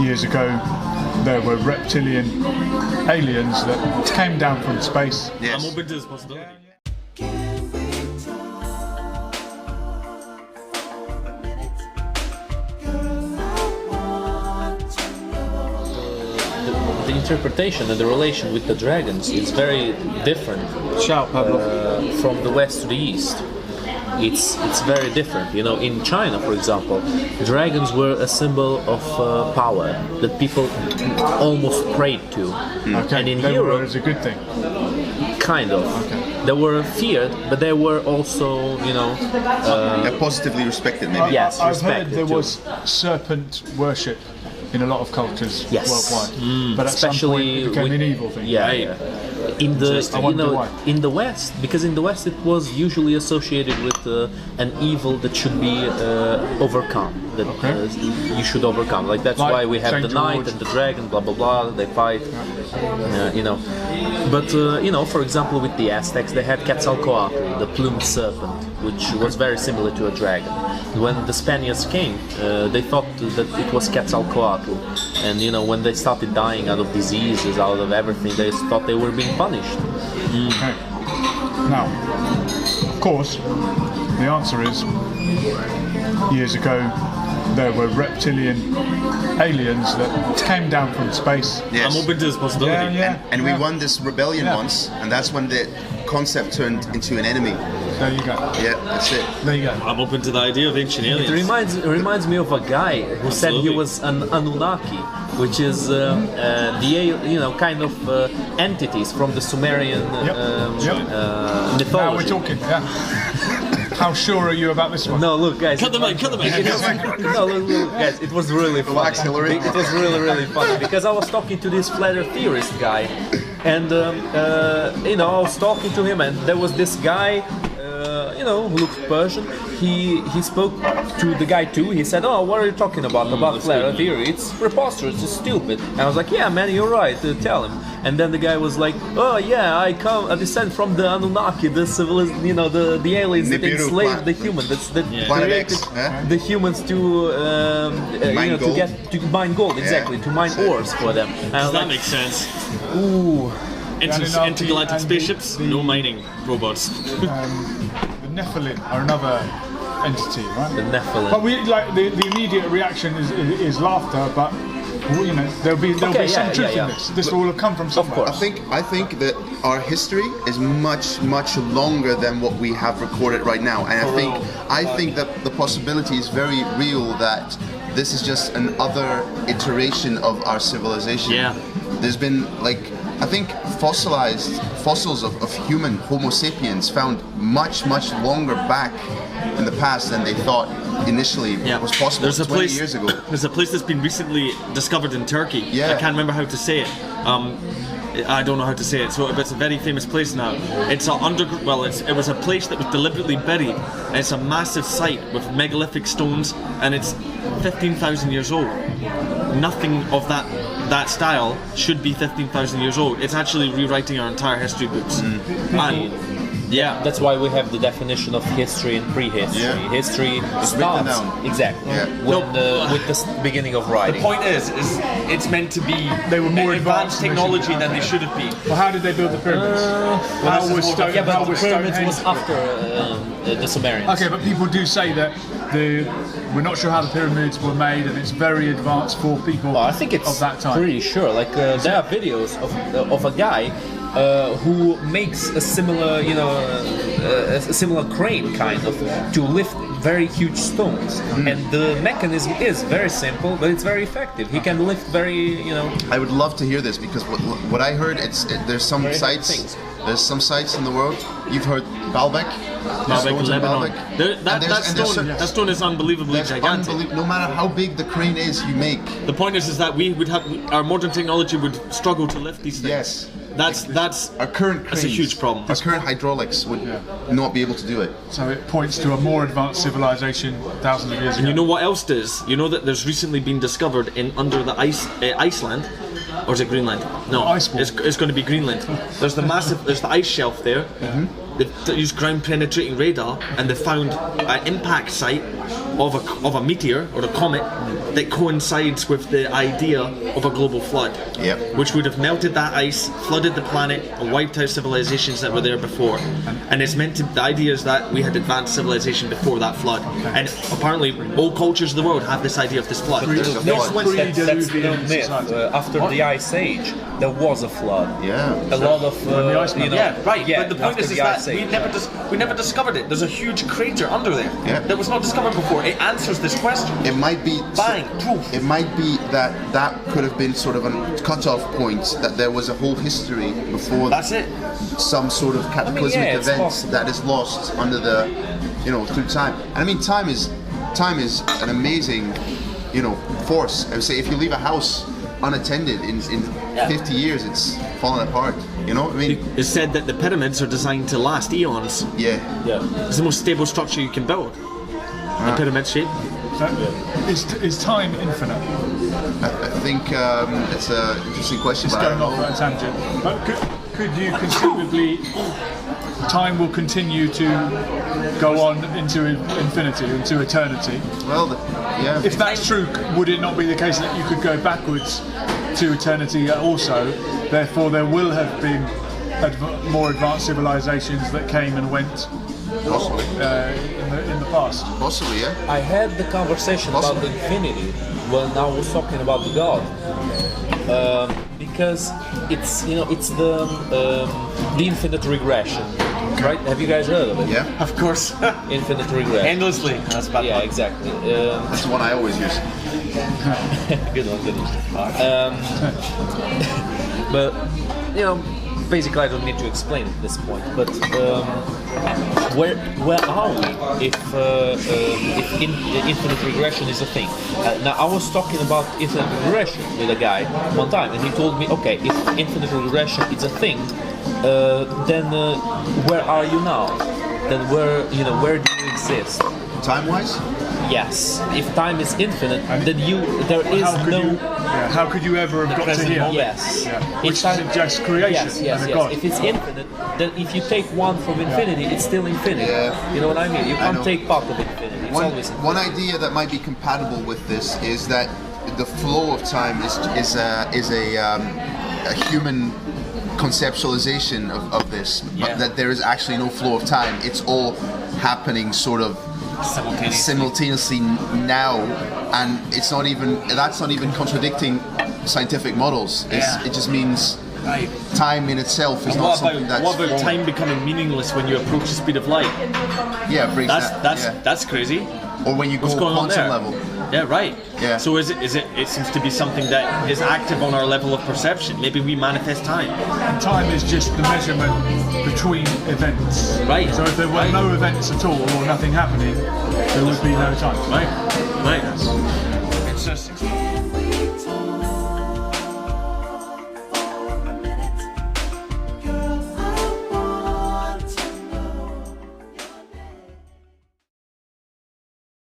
years ago there were reptilian aliens that came down from space. Yes. I'm open to this possibility. The interpretation and the relation with the dragons is very different from the west to the east. It's very different. You know, in China, for example, dragons were a symbol of power that people almost prayed to. Okay, and in they Europe, were as a good thing. Kind of. Okay. They were feared, but they were also, you know, positively respected. Maybe. Yes, I've heard respected there too. was serpent worship in a lot of cultures worldwide, but at especially some point it became an evil thing. Yeah. In the West, because in the West it was usually associated with an evil that should be overcome, that you should overcome. Like that's why we have the knight and the dragon, blah blah blah. They fight, you know. But you know, for example, with the Aztecs, they had Quetzalcoatl, the plumed serpent, which was very similar to a dragon. When the Spaniards came, they thought that it was Quetzalcoatl, and you know, when they started dying out of diseases, out of everything, they thought they were being punished. Okay. Now, of course, the answer is years ago there were reptilian aliens that came down from space. Yes. I'm open to this possibility. And we won this rebellion once, and that's when the concept turned into an enemy. There you go. Yeah, that's it. There you go. I'm open to the idea of ancient aliens. It reminds me of a guy who said he was an Anunnaki, which is kind of entities from the Sumerian mythology. Now we're talking. Yeah. How sure are you about this one? No, look, guys. Cut the mic. No, look, guys. It was really funny. Relax, Hillary. It was really funny because I was talking to this flat earth theorist guy, and you know, I was talking to him, and there was this guy. You know, who looked Persian. He spoke to the guy too. He said, "Oh, what are you talking about flat earth theory? It's preposterous. It's stupid." And I was like, "Yeah, man, you're right. Tell him." And then the guy was like, "Oh yeah, I descend from the Anunnaki, the the aliens that enslaved the humans, that created the humans to to mine gold, exactly, to mine ores for them." Does that make sense? Ooh. Intergalactic spaceships, no mining robots. The Nephilim are another entity, right? The Nephilim. But we like the immediate reaction is laughter, but you know there'll be some truth in this. This will have come from somewhere. I think that our history is much longer than what we have recorded right now, and I think that the possibility is very real that this is just another iteration of our civilization. Yeah. There's been I think fossils of human Homo sapiens found much longer back in the past than they thought initially was possible. There's 20 years ago. There's a place that's been recently discovered in Turkey. Yeah. I can't remember how to say it. I don't know how to say it, so it's a very famous place now. It's it was a place that was deliberately buried, and it's a massive site with megalithic stones, and it's 15,000 years old. Nothing of that style should be 15,000 years old. It's actually rewriting our entire history books. And yeah, that's why we have the definition of history and prehistory. Yeah. History starts exactly with the beginning of writing. The point is it's meant to be they were more advanced technology than they should have been. Well, how did they build the pyramids? The pyramids was after the Sumerians. Okay, but people do say that we're not sure how the pyramids were made, and it's very advanced for people I think it's of that time. Pretty sure. Like there are videos of a guy who makes a similar, a similar crane kind of to lift very huge stones, and the mechanism is very simple, but it's very effective. He can lift very, I would love to hear this because what I heard, there's some sites. There's some sites in the world. You've heard Baalbek, Lebanon. That stone is unbelievably gigantic. No matter how big the crane is you make. The point is that we would have our modern technology would struggle to lift these things. Yes. That's our current cranes, that's a huge problem. Our current hydraulics would not be able to do it. So it points to a more advanced civilization thousands of years ago. And you know what else does? You know that there's recently been discovered under the Iceland, or is it Greenland? No, it's going to be Greenland. There's the ice shelf there. Mm-hmm. They've used ground penetrating radar, and they found an impact site of a meteor or a comet that coincides with the idea of a global flood, Yep. which would have melted that ice, flooded the planet, and wiped out civilizations that were there before. And it's meant to. The idea is that we had advanced civilization before that flood, and apparently all cultures of the world have this idea of this flood. There's a flood. That's no myth. After the Ice Age, there was a flood. Yeah. A lot of the ice melted. Yeah, right. Yeah, but the point after is the that Ice Age, we never discovered it. There's a huge crater under there Yeah. that was not discovered before. It answers this question. It might be. Bang, proof. It might be that could have been sort of a cutoff point. That there was a whole history before. That's it. Some sort of cataclysmic it's event possible. that is lost under the, through time. And I mean, time is an amazing, force. I would say if you leave a house unattended in 50 years, it's falling apart. You know what I mean? It's said that the pyramids are designed to last eons. Yeah. It's the most stable structure you can build. The pyramid shape. So, is time infinite? I think it's an interesting question. It's but I going don't off know. on a tangent. But could you conceivably, time will continue to go on into infinity, into eternity? Well, yeah. If that's true, would it not be the case that you could go backwards to eternity also? Therefore, there will have been more advanced civilizations that came and went Possibly. in the past. Possibly, yeah. I had the conversation about Possibly. infinity when I was talking about the God, because it's the infinite regression, right? Have you guys heard of it? Yeah. Of course. Infinite regression. Endlessly. That's bad. Yeah, exactly. That's the one I always use. Good one. But basically, I don't need to explain at this point. But where are we if infinite regression is a thing? Now, I was talking about infinite regression with a guy one time, and he told me, okay, if infinite regression is a thing, then where are you now? Then where do you exist? Time-wise? Yes. If time is infinite, then there is How could you ever have got to present here? moment. Yes. Yeah. Which If time- suggests creation Yes. and a God. If it's infinite, then if you take one from infinity, it's still infinite. Yeah. You know what I mean? You I can't know. take part of infinity. It's always infinite. One idea that might be compatible with this is that the flow of time is a human conceptualization of this, Yeah. that there is actually no flow of time. It's all happening sort of simultaneously now, and that's not even contradicting scientific models. It just means Right. time in itself is And not what something about that's formed. time becoming meaningless when you approach the speed of light? Yeah, it brings That's yeah. that's crazy. Or when you What's go going on quantum there? level. Yeah, right. Yeah. So is it? It seems to be something that is active on our level of perception. Maybe we manifest time. And time is just the measurement between events. Right. So if there were Right. no events at all or nothing happening, there would be no time. Right. Right.